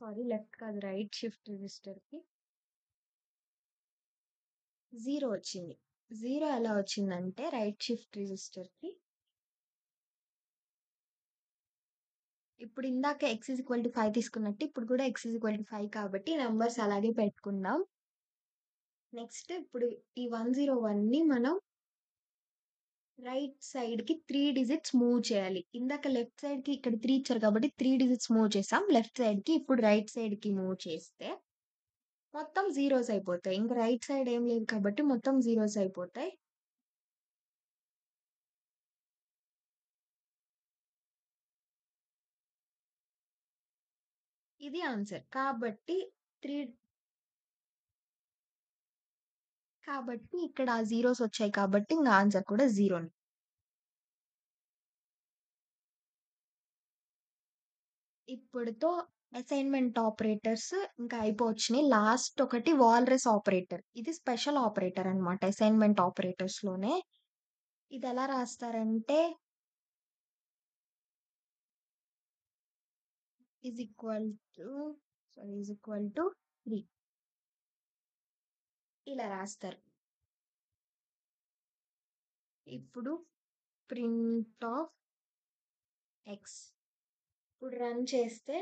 Sorry left కాదు right shift రిజిస్టర్‌కి 0 వచ్చింది. 0 ఎలా వచ్చిందంటే రైట్ షిఫ్ట్ రిజిస్టర్‌కి ఇప్పుడు ఇందాక x 5 తీసుకున్నట్టు ఇప్పుడు కూడా x 5 కాబట్టి నంబర్స్ అలాగే పెట్టుకుందాం. నెక్స్ట్ ఇప్పుడు ఈ 101ని మనం రైట్ సైడ్‌కి 3 డిజిట్స్ మూవ్ చేయాలి. ఇందాక లెఫ్ట్ సైడ్‌కి ఇక్కడ 3 ఇచ్చారు కాబట్టి 3 డిజిట్స్ మూవ్ చేసాం. లెఫ్ట్ సైడ్‌కి ఇప్పుడు రైట్ సైడ్‌కి మూవ్ చేస్తే మొత్తం జీరోస్ అయిపోతాయి. ఇంక రైట్ సైడ్ ఏం లేదు కాబట్టి మొత్తం జీరోస్ అయిపోతాయి. ఇది ఆన్సర్. కాబట్టి ఇక్కడ ఆ జీరోస్ వచ్చాయి కాబట్టి ఇంక ఆన్సర్ కూడా జీరోనే. ఇప్పుడుతో అసైన్‌మెంట్ ఆపరేటర్స్ ఇంకా అయిపోవచ్చినాయి. లాస్ట్ ఒకటి వాల్రస్ ఆపరేటర్. ఇది స్పెషల్ ఆపరేటర్ అన్నమాట అసైన్‌మెంట్ ఆపరేటర్స్‌లోనే. ఇదెలా రాస్తారంటే is equal to is equal to 3 ఇలా రాస్తారు. ఇప్పుడు ప్రింట్ ఆఫ్ x ఇప్పుడు రన్ చేస్తే